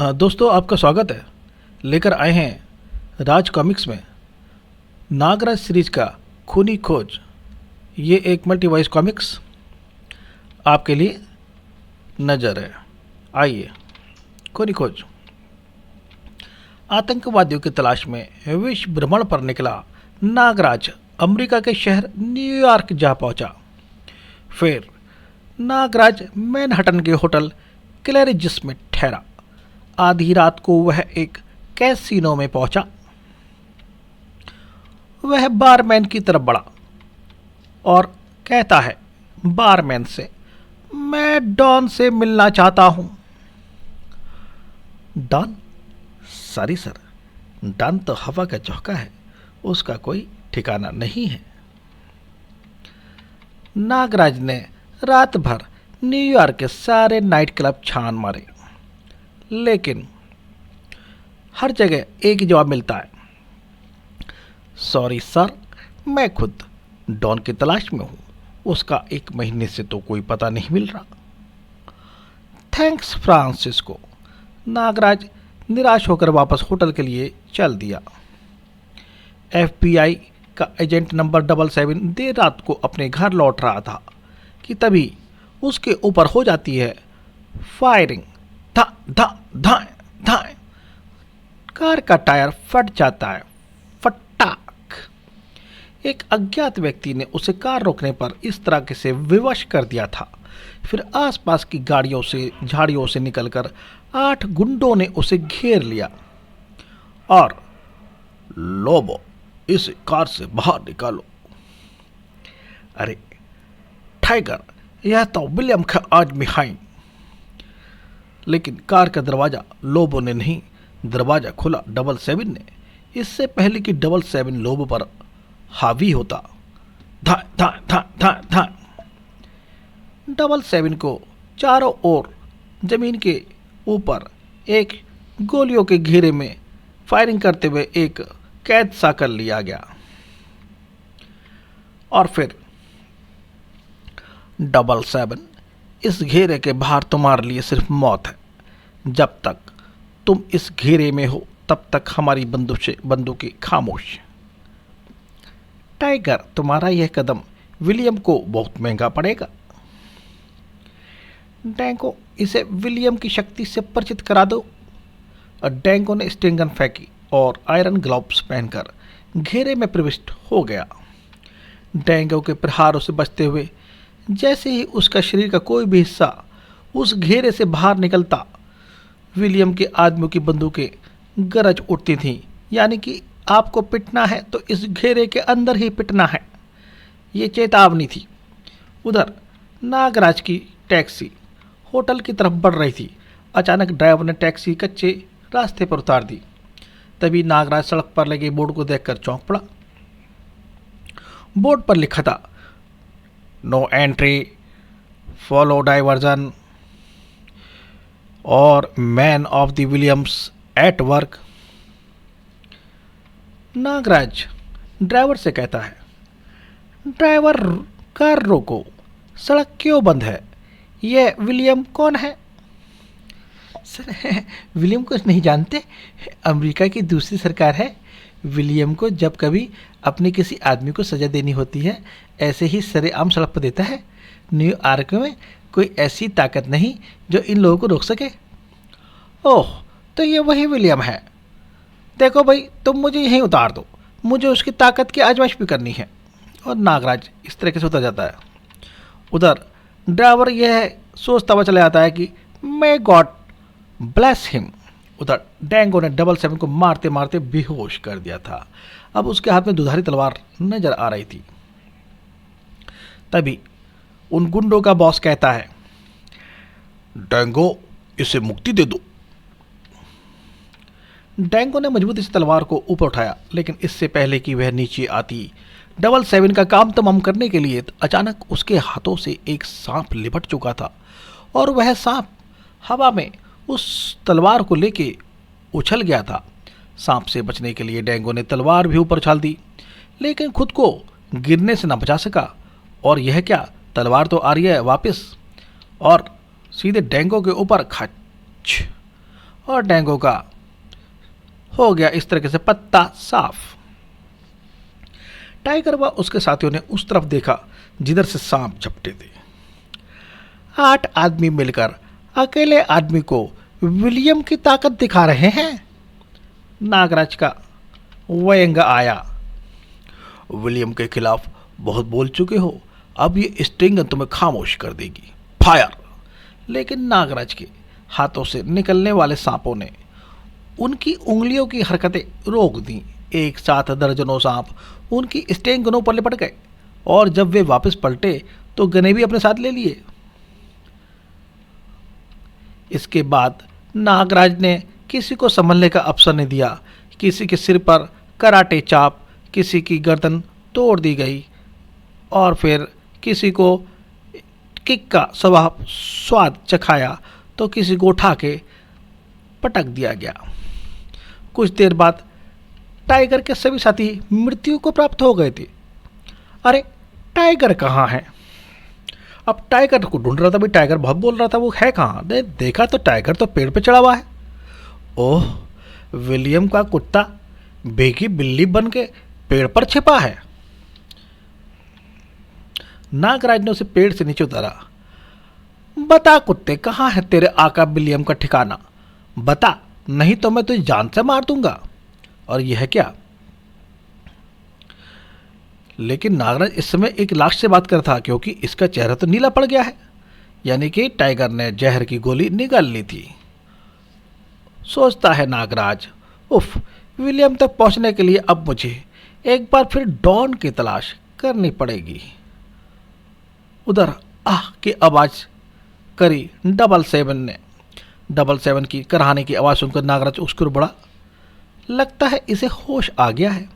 दोस्तों आपका स्वागत है। लेकर आए हैं राज कॉमिक्स में नागराज सीरीज का खूनी खोज। ये एक मल्टी वॉइस कॉमिक्स आपके लिए नज़र है। आइए, खूनी खोज। आतंकवादियों की तलाश में विश्व भ्रमण पर निकला नागराज अमेरिका के शहर न्यूयॉर्क जा पहुंचा। फिर नागराज मैनहट्टन के होटल क्लैरिजिस में ठहरा। आधी रात को वह एक कैसीनो में पहुंचा। वह बारमैन की तरफ बढ़ा और कहता है बारमैन से, मैं डॉन से मिलना चाहता हूं। डॉन? सॉरी सर, डॉन तो हवा का झोंका है, उसका कोई ठिकाना नहीं है। नागराज ने रात भर न्यूयॉर्क के सारे नाइट क्लब छान मारे, लेकिन हर जगह एक ही जवाब मिलता है, सॉरी सर, मैं खुद डॉन की तलाश में हूं, उसका 1 महीने से तो कोई पता नहीं मिल रहा। Thanks Francisco. नागराज निराश होकर वापस होटल के लिए चल दिया। FBI का एजेंट नंबर 77 देर रात को अपने घर लौट रहा था कि तभी उसके ऊपर हो जाती है फायरिंग। धा धा धाए धाए, कार का टायर फट जाता है, फटाक। एक अज्ञात व्यक्ति ने उसे कार रोकने पर इस तरह से विवश कर दिया था। फिर आसपास की गाड़ियों से झाड़ियों से निकलकर 8 गुंडों ने उसे घेर लिया और लोबो, इस कार से बाहर निकालो। अरे टाइगर, यह तो विलियम का आदमी है। लेकिन कार का दरवाजा लोबो ने नहीं, दरवाजा खुला 77 ने। इससे पहले कि 77 लोबो पर हावी होता, धा धा धा धा धा, 77 को चारों ओर जमीन के ऊपर एक गोलियों के घेरे में फायरिंग करते हुए एक कैद सा कर लिया गया। और फिर 77, इस घेरे के बाहर तुम्हारे लिए सिर्फ मौत है। जब तक तुम इस घेरे में हो तब तक हमारी बंदूकें खामोश। टाइगर, तुम्हारा यह कदम विलियम को बहुत महंगा पड़ेगा। डैंगो, इसे विलियम की शक्ति से परिचित करा दो। और डैंगो ने स्टिंग गन फेंकी और आयरन ग्लव्स पहनकर घेरे में प्रविष्ट हो गया। डैंगो के प्रहारों से बचते हुए जैसे ही उसका शरीर का कोई भी हिस्सा उस घेरे से बाहर निकलता, विलियम के आदमियों की बंदूकें गरज उठती थीं। यानी कि आपको पिटना है तो इस घेरे के अंदर ही पिटना है, ये चेतावनी थी। उधर नागराज की टैक्सी होटल की तरफ बढ़ रही थी। अचानक ड्राइवर ने टैक्सी कच्चे रास्ते पर उतार दी। तभी नागराज सड़क पर लगे बोर्ड को देखकर चौंक पड़ा। बोर्ड पर लिखा था, नो एंट्री, फॉलो डाइवर्जन और man of the Williams at work. Nagraj driver से कहता है, ड्राइवर, कार रोको, सड़क क्यों बंद है? यह विलियम कौन है? सर, विलियम को नहीं जानते? अमेरिका की दूसरी सरकार है। विलियम को जब कभी अपने किसी आदमी को सजा देनी होती है, ऐसे ही सरेआम सड़क पर देता है। न्यूयॉर्क में कोई ऐसी ताकत नहीं जो इन लोगों को रोक सके। ओह, तो ये वही विलियम है। देखो भाई, तुम मुझे यहीं उतार दो, मुझे उसकी ताकत की आजमाइश भी करनी है। और नागराज इस तरीके से उतर जाता है। उधर ड्राइवर यह सोचता हुआ चला जाता है कि मे गॉड ब्लेस हिम। उधर डैंगो ने 77 को मारते मारते बेहोश कर दिया था। अब उसके हाथ में दुधारी तलवार नजर आ रही थी। तभी उन गुंडों का बॉस कहता है, डैंगो, इसे मुक्ति दे दो। डैंगो ने मजबूती से तलवार को ऊपर उठाया, लेकिन इससे पहले कि वह नीचे आती 77 का काम तमाम करने के लिए अचानक उसके हाथों से एक सांप लिपट चुका था और वह सांप हवा में उस तलवार को लेके उछल गया था। सांप से बचने के लिए डैंगो ने तलवार भी ऊपर उछाल दी, लेकिन खुद को गिरने से न बचा सका। और यह क्या, तलवार तो आ रही है वापस और सीधे डैंगो के ऊपर खच। और डेंगू का हो गया इस तरीके से पत्ता साफ। टाइगर व उसके साथियों ने उस तरफ देखा जिधर से सांप झपटे थे। 8 आदमी मिलकर अकेले आदमी को विलियम की ताकत दिखा रहे हैं। नागराज का व्यंग आया। विलियम के खिलाफ बहुत बोल चुके हो, अब ये स्टिंग तुम्हें खामोश कर देगी। फायर! लेकिन नागराज के हाथों से निकलने वाले सांपों ने उनकी उंगलियों की हरकतें रोक दी। एक साथ दर्जनों सांप उनकी स्टिंग गनों पर लिपट गए और जब वे वापस पलटे तो गने भी अपने साथ ले लिए। इसके बाद नागराज ने किसी को संभलने का अवसर नहीं दिया। किसी के सिर पर कराटे चाप, किसी की गर्दन तोड़ दी गई और फिर किसी को किक का स्वाद चखाया तो किसी को उठा के पटक दिया गया। कुछ देर बाद टाइगर के सभी साथी मृत्यु को प्राप्त हो गए थे। अरे टाइगर कहाँ है? अब टाइगर को ढूंढ रहा था। भी टाइगर बहुत बोल रहा था, वो है कहाँ? देखा तो टाइगर तो पेड़ पे चढ़ा हुआ है। ओह, विलियम का कुत्ता बेगी बिल्ली बन के पेड़ पर छिपा है। नागराज ने उसे पेड़ से नीचे उतारा। बता कुत्ते, कहाँ है तेरे आका विलियम का ठिकाना? बता, नहीं तो मैं तुझे जान से मार दूंगा। और यह क्या? लेकिन नागराज इस समय एक लाश से बात कर रहा था, क्योंकि इसका चेहरा तो नीला पड़ गया है, यानी कि टाइगर ने जहर की गोली निकाल ली थी। सोचता है नागराज, उफ, विलियम तक पहुंचने के लिए अब मुझे एक बार फिर डॉन की तलाश करनी पड़ेगी। उधर आह की आवाज करी 777 ने। 777 की कराहने की आवाज़ सुनकर नागराज उसके ऊपर बढ़ा। लगता है इसे होश आ गया है।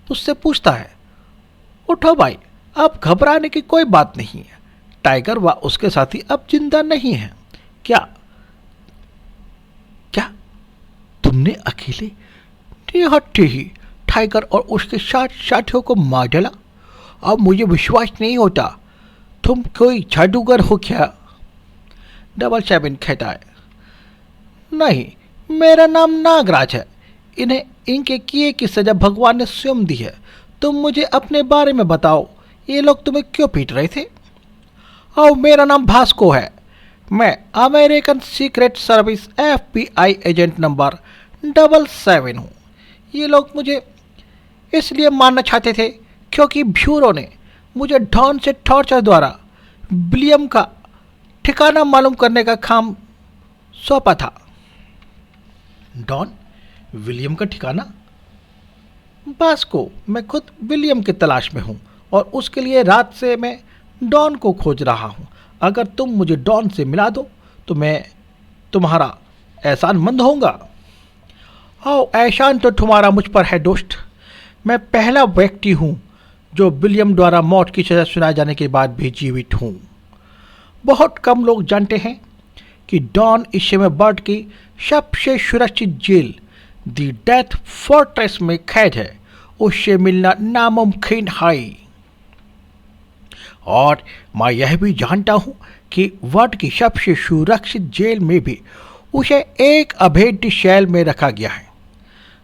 उससे पूछता है, उठो भाई, अब घबराने की कोई बात नहीं है। टाइगर व उसके साथी अब जिंदा नहीं हैं। क्या क्या तुमने अकेले निहत्थे ही टाइगर और उसके साथियों को मार डाला? अब मुझे विश्वास नहीं होता। तुम कोई जादूगर हो क्या? 777 कहता है, नहीं, मेरा नाम नागराज है। इन्हें इनके किए की सजा भगवान ने स्वयं दी है। तुम मुझे अपने बारे में बताओ, ये लोग तुम्हें क्यों पीट रहे थे? और मेरा नाम भास्को है। मैं American secret service FBI agent number 777 हूँ। ये लोग मुझे इसलिए मारना चाहते थे क्योंकि ब्यूरो ने मुझे डॉन से टॉर्चर द्वारा विलियम का ठिकाना मालूम करने का काम सौंपा था। डॉन? विलियम का ठिकाना? भास्को, मैं खुद विलियम की तलाश में हूँ और उसके लिए रात से मैं डॉन को खोज रहा हूँ। अगर तुम मुझे डॉन से मिला दो तो मैं तुम्हारा एहसानमंद होऊंगा। आओ, एहसान तो तुम्हारा मुझ पर है दोस्त। मैं पहला व्यक्ति हूँ जो विलियम द्वारा मौत की सजा सुनाए जाने के बाद भी जीवित हूँ। बहुत कम लोग जानते हैं कि डॉन इस समय बर्ड की सबसे सुरक्षित जेल दी डेथ फोर्ट्रेस में कैद है। उससे मिलना नामुमकिन है। और मैं यह भी जानता हूँ कि वर्ड की सबसे सुरक्षित जेल में भी उसे एक अभेद्य शैल में रखा गया है,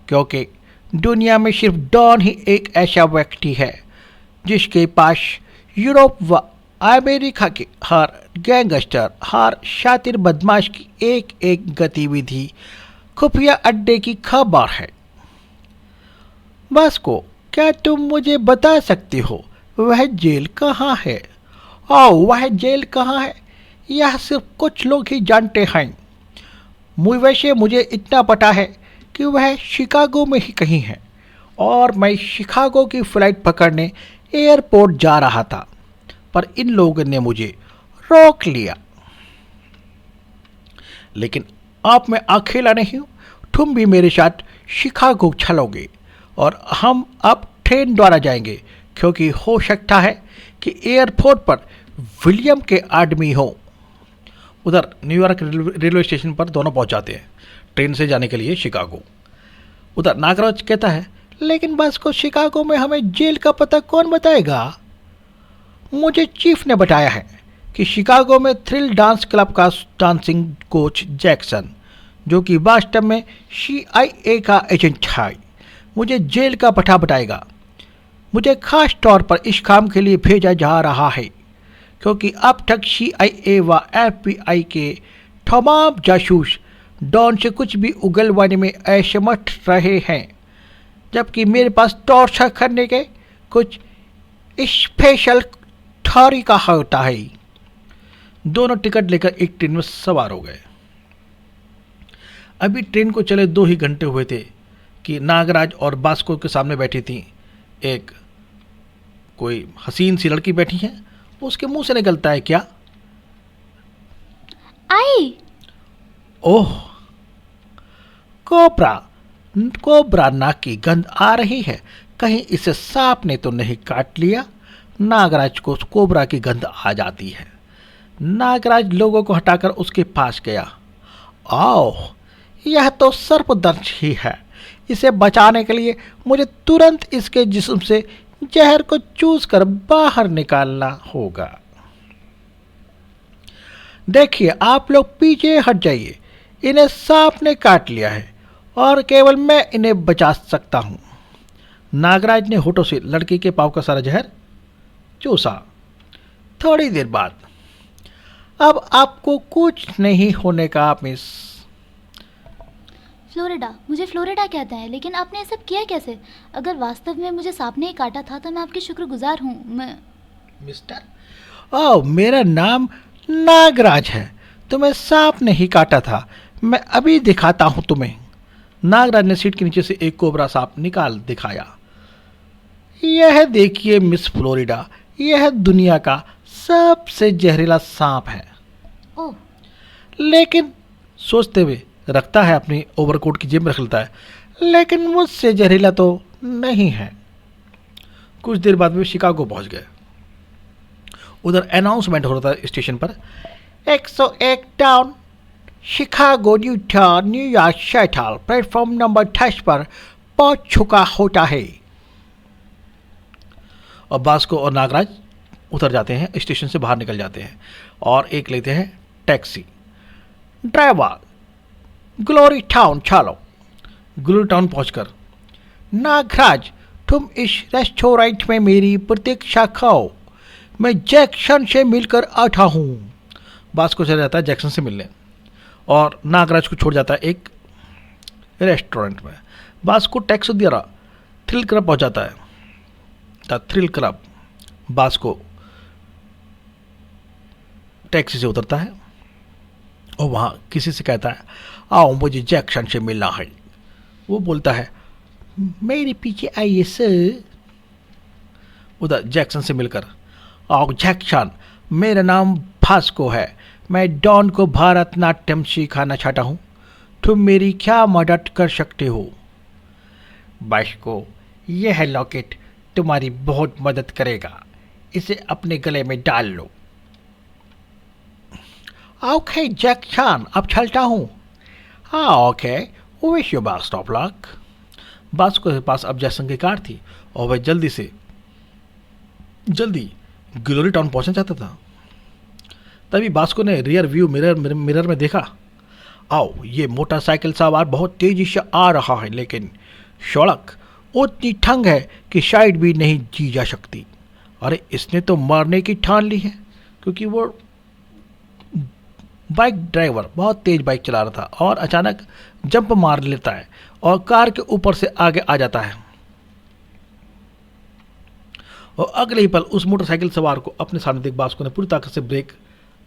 क्योंकि दुनिया में सिर्फ डॉन ही एक ऐसा व्यक्ति है जिसके पास यूरोप व अमेरिका के हर गैंगस्टर, हर शातिर बदमाश की एक एक गतिविधि खुफिया अड्डे की खबर है। भास्को, क्या तुम मुझे बता सकते हो वह जेल कहाँ है? और वह जेल कहाँ है यह सिर्फ कुछ लोग ही जानते हैं। वैसे मुझे इतना पता है कि वह शिकागो में ही कहीं है और मैं शिकागो की फ़्लाइट पकड़ने एयरपोर्ट जा रहा था, पर इन लोगों ने मुझे रोक लिया। लेकिन अब मैं अकेला नहीं हूँ, तुम भी मेरे साथ शिकागो चलोगे और हम अब ट्रेन द्वारा जाएंगे, क्योंकि हो सकता है कि एयरपोर्ट पर विलियम के आदमी हो। उधर न्यूयॉर्क रेलवे स्टेशन पर दोनों पहुंच जाते हैं ट्रेन से जाने के लिए शिकागो। उधर नागराज कहता है, लेकिन बस को शिकागो में हमें जेल का पता कौन बताएगा? मुझे चीफ ने बताया है कि शिकागो में थ्रिल डांस क्लब का डांसिंग कोच जैक्सन जो कि वास्तव में CIA का एजेंट है, मुझे जेल का पता बताएगा। मुझे खास तौर पर इस काम के लिए भेजा जा रहा है क्योंकि अब तक CIA व FBI के तमाम जासूस डॉन से कुछ भी उगलवाने में असमर्थ रहे हैं, जबकि मेरे पास टॉर्चर करने के कुछ स्पेशल तरीका होता है। दोनों टिकट लेकर एक ट्रेन में सवार हो गए। अभी ट्रेन को चले 2 ही घंटे हुए थे कि नागराज और बास्को के सामने बैठी थी एक कोई हसीन सी लड़की बैठी है। उसके मुंह से निकलता है क्या? आई। ओह, कोबरा। कोबरा नाक की गंध आ रही है, कहीं इसे सांप ने तो नहीं काट लिया। नागराज को कोबरा की गंध आ जाती है। नागराज लोगों को हटाकर उसके पास गया। आओ, यह तो सर्पदंश ही है। इसे बचाने के लिए मुझे तुरंत इसके जिस्म से जहर को चूस कर बाहर निकालना होगा। देखिए, आप लोग पीछे हट जाइए। इन्हें सांप ने काट लिया है और केवल मैं इन्हें बचा सकता हूं। नागराज ने होठों से लड़की के पांव का सारा जहर चूसा। थोड़ी देर बाद, अब आपको कुछ नहीं होने का मिस। फ्लोरिडा, मुझे फ्लोरिडा कहता है, लेकिन आपने ये सब किया कैसे? अगर वास्तव में मुझे सांप ने ही काटा था तो मैं आपकी शुक्रगुजार हूँ। मैं मिस्टर, ओह, मेरा नाम नागराज है। तुम्हें सांप ने ही काटा था। मैं अभी दिखाता हूं तुम्हें। नागराज ने सीट के नीचे से एक कोबरा सांप निकाल दिखाया। यह देखिए मिस फ्लोरिडा, यह दुनिया का सबसे जहरीला सांप है। ओह, लेकिन सोचते हुए रखता है, अपनी ओवरकोट की जेब में रख लेता है, लेकिन मुझसे जहरीला तो नहीं है। कुछ देर बाद वे शिकागो पहुंच गए। उधर अनाउंसमेंट हो रहा था स्टेशन पर, 101 down Chicago New York shuttle platform number 10 पर पहुंच चुका होता है। और बास्को और नागराज उतर जाते हैं, स्टेशन से बाहर निकल जाते हैं और एक लेते हैं टैक्सी। ड्राइवर, ग्लोरी टाउन चलो। ग्लोरी टाउन पहुंचकर, नागराज, तुम इस रेस्टोरेंट में मेरी प्रतीक्षा करो, मैं जैक्सन से मिलकर आता हूँ। बास्को चला जाता है जैक्सन से मिलने और नागराज को छोड़ जाता है एक रेस्टोरेंट में। बास्को टैक्सी द्वारा थ्रिल क्लब पहुंच जाता है। The thrill club. Basco taxi से उतरता है और वहाँ किसी से कहता है, आओ मुझे जैक्सन से मिलना है। वो बोलता है, मेरे पीछे आइए सर। उधर जैक्सन से मिलकर, आओ जैक्सन, मेरा नाम बास्को है, मैं डॉन को भारतनाट्यम सिखाना चाहता हूँ, तुम मेरी क्या मदद कर सकते हो? बास्को, यह लॉकेट तुम्हारी बहुत मदद करेगा, इसे अपने गले में डाल लो। ओके जैक्सन, अब चलता हूँ। हाँ okay, wish you best of luck. Basco के पास अब जैक्सन की कार थी और वह जल्दी ग्लोरी टाउन पहुंचना चाहता था। तभी बास्को ने रियर व्यू मिरर में देखा, आओ ये मोटरसाइकिल सवार बहुत तेजी से आ रहा है, लेकिन सड़क उतनी ठंग है कि शायद भी नहीं जी जा सकती। अरे इसने तो मारने की ठान ली है, क्योंकि वो बाइक ड्राइवर बहुत तेज बाइक चला रहा था और अचानक जंप मार लेता है और कार के ऊपर से आगे आ जाता है और अगले ही पल उस मोटरसाइकिल सवार को अपने सामने देख बास्को ने पूरी ताकत से ब्रेक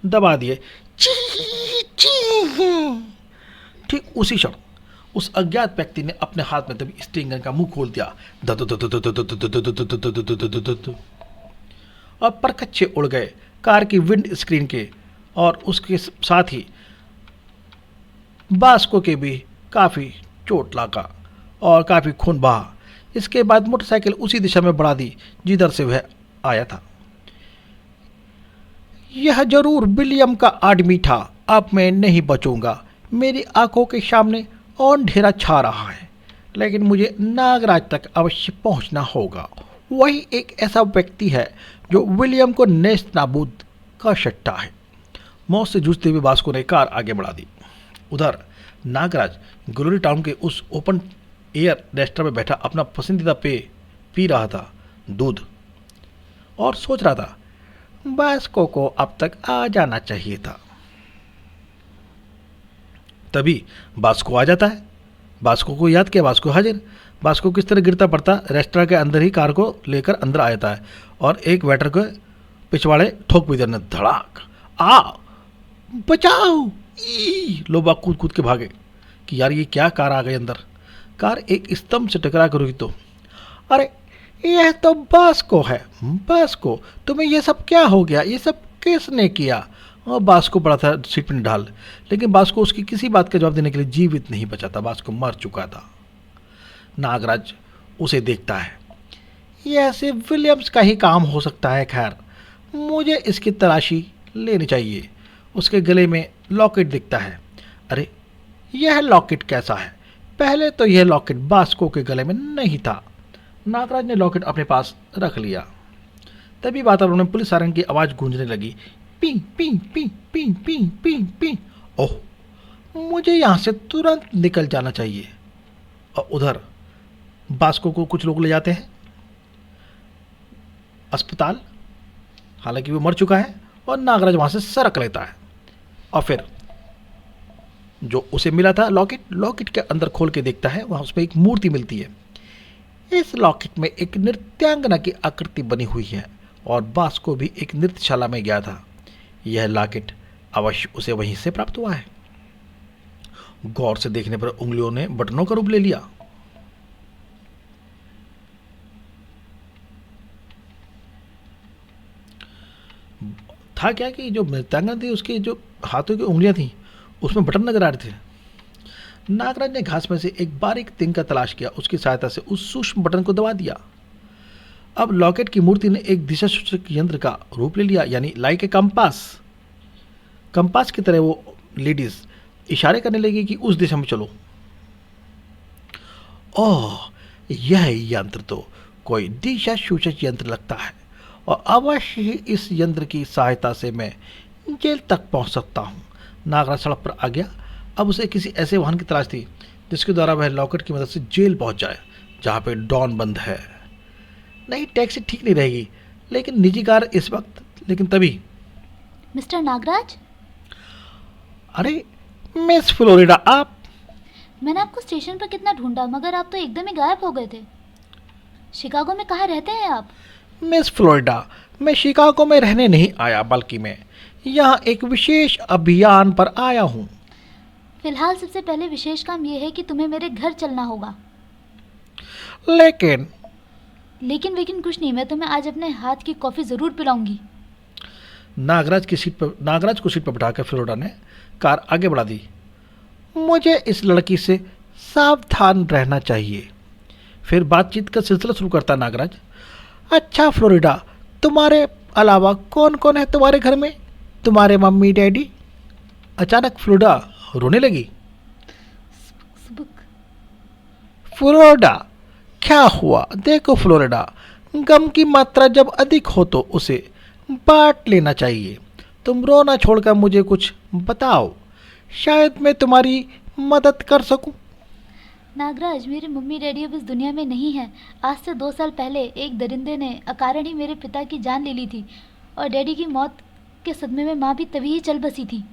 दबा दिए। ठीक उसी क्षण उस अज्ञात व्यक्ति ने अपने हाथ में तभी स्टिंग गन का मुंह खोल दिया और परकच्चे उड़ गए कार की विंड स्क्रीन के, और उसके साथ ही बास्को के भी काफ़ी चोट लगा और काफ़ी खून बहा। इसके बाद मोटरसाइकिल उसी दिशा में बढ़ा दी जिधर से वह आया था। यह जरूर विलियम का आदमी था, अब मैं नहीं बचूंगा। मेरी आंखों के सामने अंधेरा छा रहा है, लेकिन मुझे नागराज तक अवश्य पहुंचना होगा। वही एक ऐसा व्यक्ति है जो विलियम को नेस्त नाबूद कर सकता है। मौत से जूझते हुए बास्को ने कार आगे बढ़ा दी। उधर नागराज ग्लोरी टाउन के उस ओपन एयर रेस्टोरेंट में बैठा अपना पसंदीदा पेय पी रहा था, दूध, और सोच रहा था बास्को को अब तक आ जाना चाहिए था। तभी बास्को आ जाता है। बास्को को याद किया, बास्को हाजिर। बास्को किस तरह गिरता पड़ता रेस्टोरेंट के अंदर ही कार को लेकर अंदर आ जाता है और एक वेटर को पिछवाड़े ठोक भी देने, धड़ाक। आ बचाओ! ई लोग बाग कूद कूद के भागे कि यार ये क्या कार आ गई अंदर। कार एक स्तंभ से टकरा कर रुकी तो अरे यह तो बास्को है। बास्को, तुम्हें ये सब क्या हो गया? ये सब किसने किया? और बास्को पड़ा था सीट में ढाल, लेकिन बास्को उसकी किसी बात का जवाब देने के लिए जीवित नहीं बचा था। बास्को मर चुका था। नागराज उसे देखता है। यह सिर्फ विलियम्स का ही काम हो सकता है। खैर, मुझे इसकी तलाशी लेनी चाहिए। उसके गले में लॉकेट दिखता है। अरे यह लॉकेट कैसा है? पहले तो यह लॉकेट बास्को के गले में नहीं था। नागराज ने लॉकेट अपने पास रख लिया। तभी वातावरण में पुलिस सायरन की आवाज़ गूंजने लगी। पी पी पी पी पी पी पी। ओह, मुझे यहाँ से तुरंत निकल जाना चाहिए। और उधर बास्को को कुछ लोग ले जाते हैं अस्पताल। हालांकि वो मर चुका है और नागराज वहाँ से सरक लेता है और फिर जो उसे मिला था लॉकेट के अंदर खोल के देखता है। वहाँ उसमें एक मूर्ति मिलती है। इस लॉकेट में एक नृत्यांगना की आकृति बनी हुई है और बास्को भी एक नृत्यशाला में गया था। यह लॉकेट अवश्य उसे वहीं से प्राप्त हुआ है। गौर से देखने पर उंगलियों ने बटनों का रूप ले लिया। था क्या कि जो नृत्यांगना थी उसकी जो हाथों की उंगलियां थी उसमें बटन नजर आ रहे थे। नागराज ने घास में से एक बारीक तिंग का तलाश किया। उसकी सहायता से उस सूक्ष्म बटन को दबा दिया। अब लॉकेट की मूर्ति ने एक दिशा सूचक यंत्र का रूप ले लिया, यानी लाइक ए कंपास की तरह वो लेडीज इशारे करने लगी कि उस दिशा में चलो। ओह, यह यंत्र तो कोई दिशा सूचक यंत्र लगता है और अवश्य ही इस यंत्र की सहायता से मैं जेल तक पहुंच सकता हूं। नागराज सड़क पर आ गया। अब उसे किसी ऐसे वाहन की तलाश थी जिसके द्वारा वह लॉकेट की मदद से जेल पहुंच जाए जहां पे डॉन बंद है। नहीं, टैक्सी ठीक नहीं रहेगी, लेकिन निजी कार इस वक्त। लेकिन तभी मिस्टर नागराज, अरे मिस फ्लोरिडा, आप? मैंने आपको स्टेशन पर कितना ढूंढा मगर आप तो एकदम ही गायब हो गए थे। शिकागो में कहाँ रहते हैं आप? मिस फ्लोरिडा, मैं शिकागो में रहने नहीं आया, बल्कि मैं यहाँ एक विशेष अभियान पर आया हूँ। फिलहाल सबसे पहले विशेष काम यह है कि तुम्हें मेरे घर चलना होगा। लेकिन लेकिन कुछ नहीं, मैं तुम्हें आज अपने हाथ की कॉफ़ी ज़रूर पिलाऊंगी। नागराज को सीट पर बिठाकर फ्लोरिडा ने कार आगे बढ़ा दी। मुझे इस लड़की से सावधान रहना चाहिए। फिर बातचीत का सिलसिला शुरू करता नागराज। अच्छा फ्लोरिडा, तुम्हारे अलावा कौन कौन है तुम्हारे घर में? तुम्हारे मम्मी डैडी? अचानक फ्लोरिडा रोने लगी। फ्लोरिडा, क्या हुआ? देखो फ्लोरिडा, गम की मात्रा जब अधिक हो तो उसे बांट लेना चाहिए। तुम रोना छोड़कर मुझे कुछ बताओ, शायद मैं तुम्हारी मदद कर सकूं। नागराज, मेरे मम्मी डैडी अब इस दुनिया में नहीं हैं। आज से 2 साल पहले एक दरिंदे ने अकारण ही मेरे पिता की जान ले ली थी और डैडी की मौत के सदमे में माँ भी तभी ही चल बसी थी।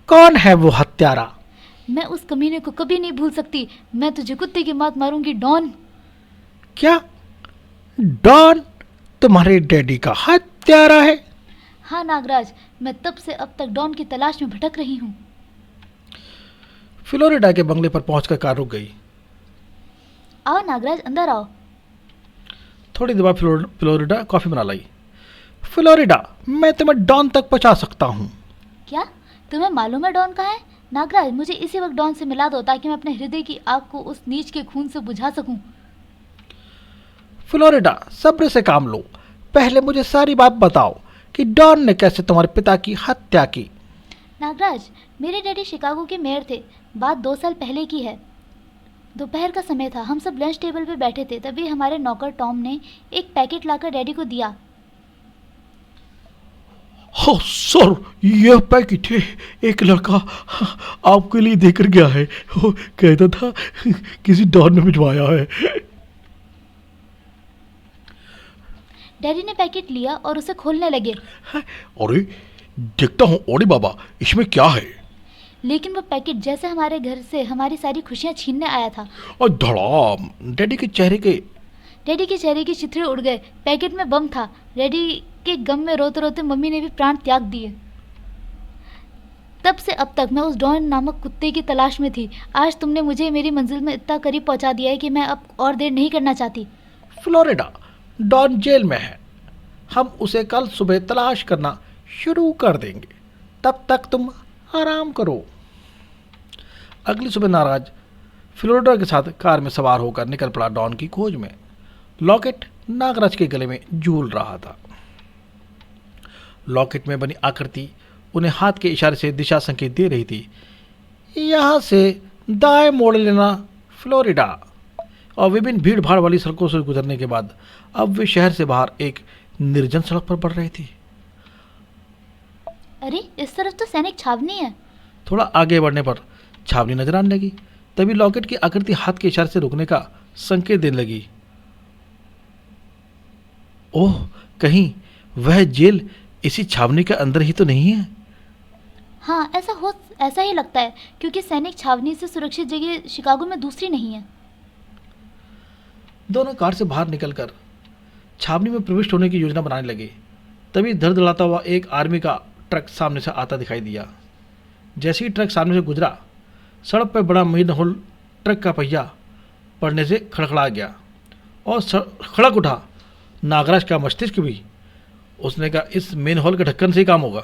कौन है वो हत्यारा? मैं उस कमीने को कभी नहीं भूल सकती। मैं तुझे कुत्ते की मौत मारूंगी, डॉन। क्या डॉन तुम्हारे डैडी का हत्यारा है? हाँ नागराज, मैं तब से अब तक डॉन की तलाश में भटक रही हूँ। फ्लोरिडा के बंगले पर पहुंचकर कार रुक गई। आओ नागराज, अंदर आओ। थोड़ी देर बाद फ्लोरिडा कॉफी बना लाई। फ्लोरिडा, मैं तुम्हें डॉन तक पहुंचा सकता हूँ। क्या तुम्हें मालूम है डॉन कहाँ है? नागराज, मुझे इसी वक्त डॉन से मिला दो ताकि मैं अपने हृदय की आग को उस नीच के खून से बुझा सकूं। फ्लोरिडा, सब्र से काम लो। पहले मुझे सारी बात बताओ कि डॉन ने कैसे तुम्हारे पिता की हत्या की। नागराज, मेरे डैडी शिकागो के मेयर थे। बात 2 साल पहले की है। दोपहर का समय था, हम सब लंच टेबल पे बैठे थे। तभी हमारे नौकर टॉम ने एक पैकेट लाकर डैडी को दिया। हो सर, यह पैकेट है, एक लड़का आपके लिए देकर गया है। वो कहता था किसी डॉन ने भिजवाया है। डैडी ने पैकेट लिया और उसे खोलने लगे, अरे देखता हूँ ओडी बाबा, इसमें क्या है। लेकिन वो पैकेट जैसे हमारे घर से हमारी सारी खुशियाँ छीनने आया था। और धड़ाम, डैडी के चेहरे की चित्रे उड़ गए। पैकेट में बम था। डैडी के गम में रोते रोते मम्मी ने भी प्राण त्याग दिए। तब से अब तक मैं उस डॉन नामक कुत्ते की तलाश में थी। आज तुमने मुझे मेरी मंजिल में इतना करीब पहुंचा दिया है कि मैं अब और देर नहीं करना चाहती। फ्लोरिडा, डॉन जेल में है। हम उसे कल सुबह तलाश करना शुरू कर देंगे, तब तक तुम आराम करो। अगली सुबह नाराज फ्लोरिडा के साथ कार में सवार होकर निकल पड़ा डॉन की खोज में। लॉकेट नागराज के गले में झूल रहा था। लॉकेट में बनी आकृति उन्हें हाथ के इशारे से दिशा संकेत दे रही थी। यहाँ से दाएं मोड़ लेना फ्लोरिडा। और विभिन्न भीड़ भाड़ वाली सड़कों से गुजरने के बाद अब वे शहर से बाहर एक निर्जन सड़क पर बढ़ रही थी। अरे इस तरफ तो सैनिक छावनी है। थोड़ा आगे बढ़ने पर छावनी नजर आने लगी। तभी लॉकेट की आकृति हाथ के इशारे से रुकने का संकेत देने लगी। ओह, कहीं वह जेल इसी छावनी के अंदर ही तो नहीं है। हाँ, ऐसा ही लगता है, क्योंकि सैनिक छावनी से सुरक्षित जगह शिकागो में दूसरी नहीं है। दोनों कार से बाहर निकलकर छावनी में प्रविष्ट होने की योजना बनाने लगे। तभी धड़धड़ाता हुआ एक आर्मी का ट्रक सामने से आता दिखाई दिया। जैसे ही ट्रक सामने से गुजरा, सड़क पर बड़ा मेन होल ट्रक का पहिया पड़ने से खड़खड़ा गया और खड़क उठा नागराज का मस्तिष्क भी। उसने कहा, इस मेन हॉल के ढक्कन से ही काम होगा।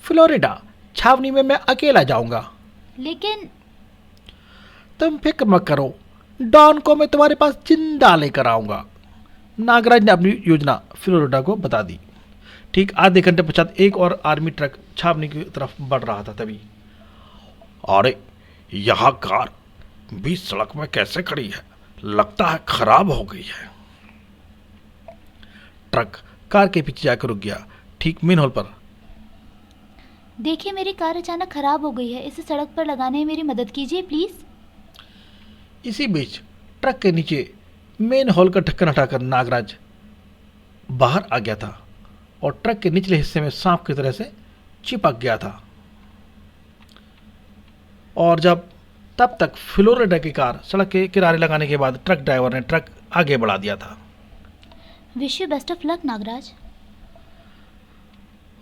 फ्लोरिडा, छावनी में मैं अकेला जाऊंगा। लेकिन तुम फिक्र मत करो, डॉन को मैं तुम्हारे पास जिंदा लेकर आऊंगा। नागराज ने अपनी योजना फ्लोरिडा को बता दी। ठीक आधे घंटे पश्चात एक और आर्मी ट्रक छावनी की तरफ बढ़ रहा था। तभी, अरे यहाँ कार बीच सड़क में कैसे खड़ी है? लगता है खराब हो गई है। ट्रक कार के पीछे जाकर रुक गया, ठीक मेन हॉल पर। देखिए, मेरी कार अचानक खराब हो गई है। इसे सड़क पर लगाने में मेरी मदद कीजिए प्लीज। इसी बीच ट्रक के नीचे मेन हॉल का ढक्कन हटाकर नागराज बाहर आ गया था और ट्रक के निचले हिस्से में सांप की तरह से चिपक गया था। और तब तक फ्लोरिडा की कार सड़क के किनारे लगाने के बाद ट्रक ड्राइवर ने ट्रक आगे बढ़ा दिया था। Wish you best of luck Nagraj.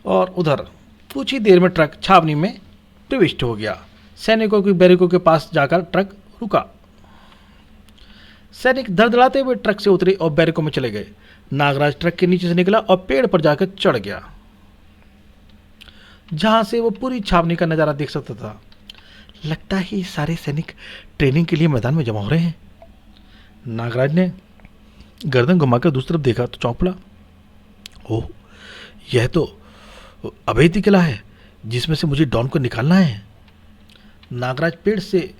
और उधर कुछ ही देर में ट्रक छावनी में प्रविष्ट हो गया। सैनिकों की बैरिकों के पास जाकर ट्रक रुका। सैनिक धड़धड़ाते हुए ट्रक से उतरे और बैरिकों में चले गए। नागराज ट्रक के नीचे से निकला और पेड़ पर जाकर चढ़ गया, जहां से वो पूरी छावनी का नजारा देख सकता था। लगता है ये सारे सैनिक ट्रेनिंग के लिए मैदान में जमा हो रहे हैं। नागराज ने गर्दन घुमाकर दूसरी तरफ देखा तो चौंक पड़ा। ओह, यह तो अभेदी किला है जिसमें से मुझे डॉन को निकालना है। नागराज पेड़ से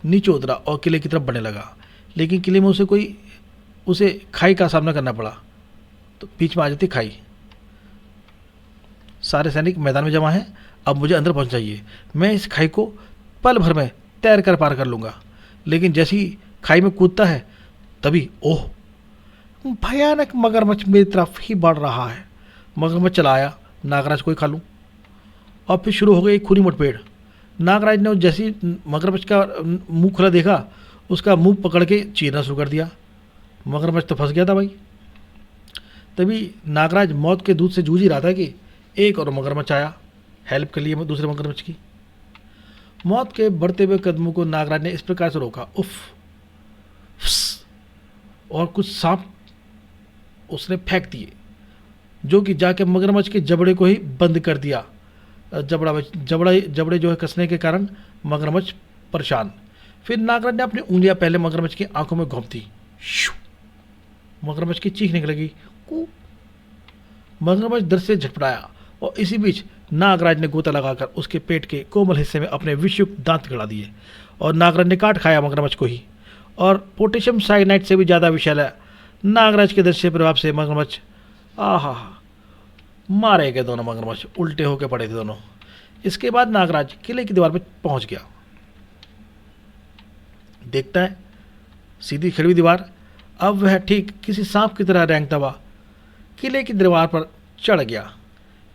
नीचे उतरा और किले की तरफ बढ़ने लगा, लेकिन किले में उसे खाई का सामना करना पड़ा। तो बीच में आ जाती खाई। सारे सैनिक मैदान में जमा हैं, अब मुझे अंदर पहुंच चाहिए। मैं इस खाई को पल भर में तैर कर पार कर लूँगा। लेकिन जैसे ही खाई में कूदता है, तभी ओह, भयानक मगरमच्छ मेरी तरफ ही बढ़ रहा है। मगरमच्छ चला आया, नागराज को ही खा लूँ। और फिर शुरू हो गई एक खूनी मुठभेड़। नागराज ने जैसे ही मगरमच्छ का मुंह खुला देखा, उसका मुंह पकड़ के चीरना शुरू कर दिया। मगरमच्छ तो फंस गया था भाई। तभी नागराज मौत के दूध से जूझ ही रहा था कि एक और मगरमच्छ आया हेल्प के लिए दूसरे मगरमच्छ की। मौत के बढ़ते हुए कदमों को नागराज ने इस प्रकार से रोका, उफ, और कुछ सांप उसने फेंक दिए, जो कि जाके मगरमच्छ के जबड़े को ही बंद कर दिया। जबड़े जो है कसने के कारण मगरमच्छ परेशान। फिर नागराज ने अपनी उंगलियां पहले मगरमच्छ की आंखों में घोंप दी। मगरमच्छ की चीख निकल गई। मगरमच्छ दर्द से झटपटाया और इसी बीच नागराज ने गोता लगाकर उसके पेट के कोमल हिस्से में अपने विषयुक्त दांत गड़ा दिए और नागराज ने काट खाया मगरमच्छ को ही। और पोटेशियम साइनाइड से भी ज़्यादा विषैला नागराज के दृश्य प्रभाव से मगरमच्छ मारे गए दोनों मगरमच्छ, उल्टे होके पड़े थे दोनों। इसके बाद नागराज किले की दीवार पर पहुंच गया। देखता है सीधी खड़ी हुई दीवार, अब वह ठीक किसी सांप की तरह रेंगता हुआ किले की दीवार पर चढ़ गया।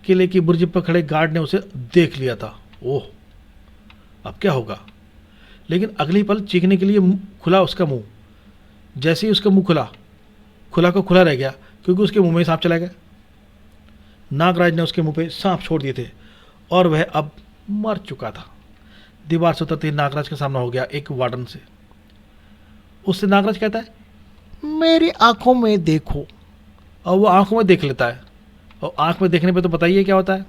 किले की बुर्ज पर खड़े गार्ड ने उसे देख लिया था। ओह, अब क्या होगा? लेकिन अगली पल चीखने के लिए खुला उसका मुंह। जैसे ही उसका मुंह खुला, खुला को खुला रह गया, क्योंकि उसके मुंह में सांप चला गया। नागराज ने उसके मुंह पे सांप छोड़ दिए थे और वह अब मर चुका था। दीवार से उतरते ही नागराज का सामना हो गया एक वार्डन से। उससे नागराज कहता है, मेरी आंखों में देखो। और वो आंखों में देख लेता है, और आंख में देखने पे तो बताइए क्या होता है,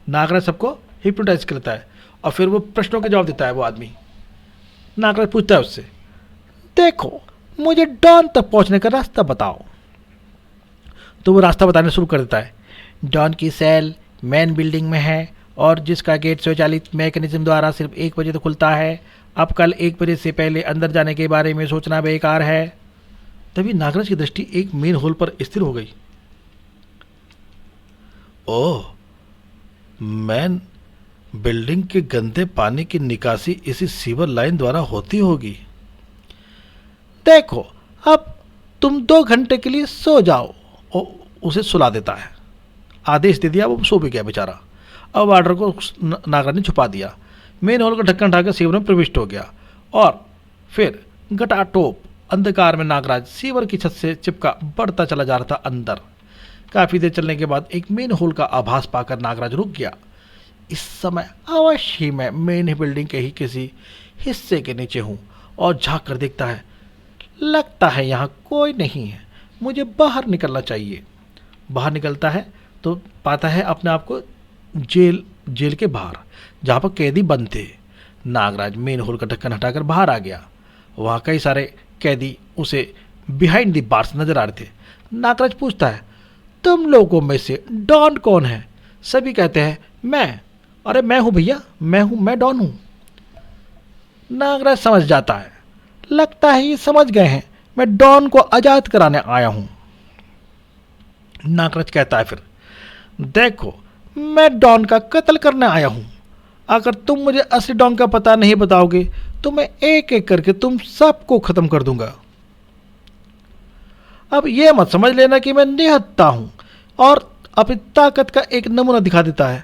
नागराज सबको हिप्नोटाइज कर लेता है और फिर वो प्रश्नों के जवाब देता है। वो आदमी, नागराज पूछता है उससे, देखो मुझे डॉन तक पहुंचने का रास्ता बताओ। तो वो रास्ता बताने शुरू कर देता है। डॉन की सेल मेन बिल्डिंग में है और जिसका गेट स्वचालित मैकेनिज्म द्वारा सिर्फ 1 बजे तक खुलता है। अब कल 1 बजे से पहले अंदर जाने के बारे में सोचना बेकार है। तभी नागराज की दृष्टि एक मेन होल पर स्थिर हो गई। ओह, मैन बिल्डिंग के गंदे पानी की निकासी इसी सीवर लाइन द्वारा होती होगी। देखो अब तुम 2 घंटे के लिए सो जाओ। और उसे सुला देता है, आदेश दे दिया। वो सो भी गया बेचारा। अब वार्डर को नागराज ने छुपा दिया। मेन हॉल का ढक्कन उठाकर सीवर में प्रविष्ट हो गया और फिर घटाटोप अंधकार में नागराज सीवर की छत से चिपका बढ़ता चला जा रहा था अंदर। काफी देर चलने के बाद एक मेन होल का आभास पाकर नागराज रुक गया। इस समय अवश्य ही मैं मेन बिल्डिंग के ही किसी हिस्से के नीचे हूँ और झांक कर देखता है, लगता है यहाँ कोई नहीं है, मुझे बाहर निकलना चाहिए। बाहर निकलता है तो पाता है अपने आप को जेल के बाहर, जहाँ पर कैदी बंद थे। नागराज मेन होल का ढक्कन हटाकर बाहर आ गया। वहाँ कई सारे कैदी उसे बिहाइंड द बार्स नजर आ रहे थे। नागराज पूछता है, तुम लोगों में से डॉन कौन है? सभी कहते हैं, मैं। अरे मैं हूँ भैया, मैं डॉन हूँ। नागराज समझ जाता है, लगता है ये समझ गए हैं मैं डॉन को आजाद कराने आया हूँ। नागराज कहता है फिर, देखो मैं डॉन का कत्ल करने आया हूँ। अगर तुम मुझे असली डॉन का पता नहीं बताओगे तो मैं एक एक करके तुम सबको खत्म कर दूंगा। अब यह मत समझ लेना कि मैं निहत्था हूं। और अपनी ताकत का एक नमूना दिखा देता है।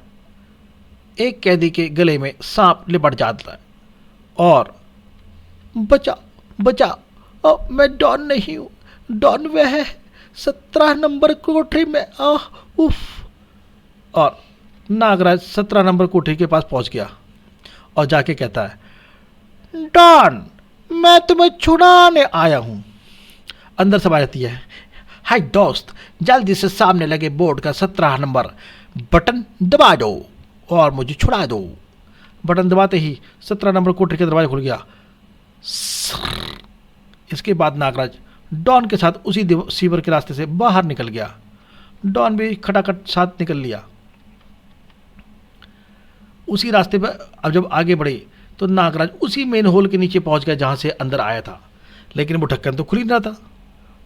एक कैदी के गले में सांप लिपट जाता है और बचा बचा, मैं डॉन नहीं हूं, डॉन वह है 17 नंबर कोठरी में। उफ। और नागराज 17 नंबर कोठरी के पास पहुंच गया और जाके कहता है, डॉन मैं तुम्हें छुड़ाने आया हूं। अंदर से आवाज आती है, हाय दोस्त, जल्दी से सामने लगे बोर्ड का 17 नंबर बटन दबा दो और मुझे छुड़ा दो। बटन दबाते ही 17 नंबर कोठरी का दरवाजा खुल गया। इसके बाद नागराज डॉन के साथ उसी सीवर के रास्ते से बाहर निकल गया। डॉन भी खटाखट साथ निकल लिया। उसी रास्ते पर अब जब आगे बढ़े तो नागराज उसी मेन होल के नीचे पहुंच गया जहां से अंदर आया था, लेकिन वो ढक्कन तो खुल ही नहीं रहा था।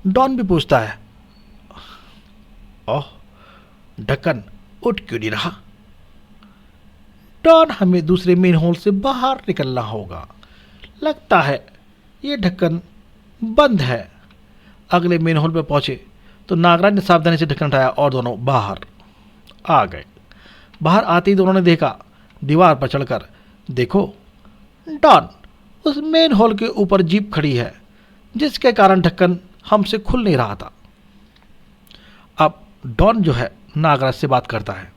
डॉन भी पूछता है, ओह ढक्कन उठ क्यों नहीं रहा? डॉन, हमें दूसरे मेन होल से बाहर निकलना होगा, लगता है ये ढक्कन बंद है। अगले मेन होल पर पहुंचे तो नागराज ने सावधानी से ढक्कन उठाया और दोनों बाहर आ गए। बाहर आते ही दोनों ने देखा, दीवार पर चढ़कर, देखो डॉन, उस मेन होल के ऊपर जीप खड़ी है जिसके कारण ढक्कन हमसे खुल नहीं रहा था। अब डॉन जो है नागराज से बात करता है,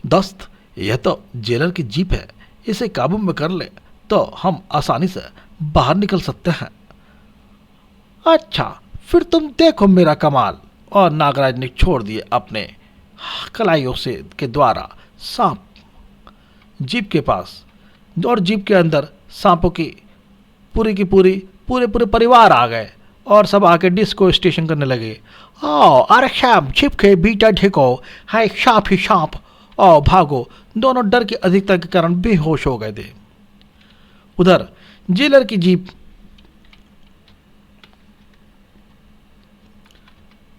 दोस्त यह तो जेलर की जीप है, इसे काबू में कर ले तो हम आसानी से बाहर निकल सकते हैं। अच्छा फिर तुम देखो मेरा कमाल। और नागराज ने छोड़ दिए अपने कलाइयों से के द्वारा सांप जीप के पास, और जीप के अंदर सांपों की पूरे परिवार आ गए और सब आके डिस्को स्टेशन करने लगे। ओ अरे सांप जीप के बीटा ढेको, हाय सांप ही सांप, ओ भागो। दोनों डर की अधिकता के कारण बेहोश हो गए थे। उधर जेलर की जीप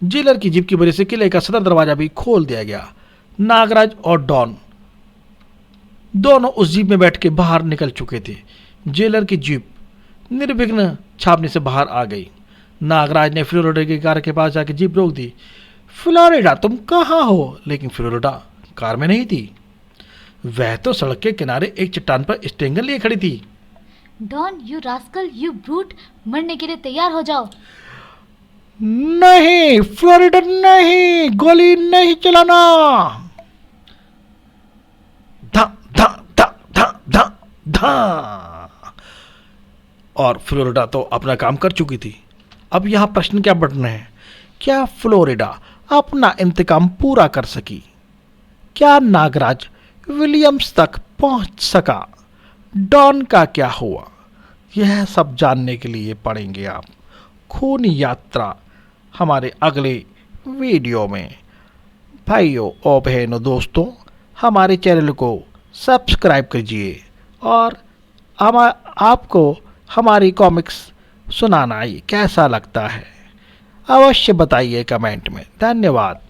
जेलर की जीप की वजह से किले का सदर दरवाजा भी खोल दिया गया। नागराज और डॉन दोनों उस जीप में बैठ के बाहर निकल चुके थे। जेलर की जीप निर्विघ्न छावनी से बाहर आ गई। नागराज ने फ्लोरिडा की कार के पास जाके जीप रोक दी। फ्लोरिडा तुम कहाँ हो? लेकिन फ्लोरिडा कार में नहीं थी। वह तो सड़क के किनारे एक चट्टान पर स्टेंगल लिए खड़ी थी। Don, you rascal, you brute, मरने के लिए तैयार हो जाओ। नहीं फ्लोरिडा, नहीं, गोली नहीं चलाना। धा धा धा धा धा धा। और फ्लोरिडा तो अपना काम कर चुकी थी। अब यहाँ प्रश्न क्या बढ़ना है, क्या फ्लोरिडा अपना इंतकाम पूरा कर सकी? क्या नागराज विलियम्स तक पहुंच सका? डॉन का क्या हुआ? यह सब जानने के लिए पढ़ेंगे आप खूनी यात्रा हमारे अगले वीडियो में। भाइयों और बहनों, दोस्तों, हमारे चैनल को सब्सक्राइब कीजिए और हम आपको हमारी कॉमिक्स सुनाना कैसा लगता है अवश्य बताइए कमेंट में। धन्यवाद।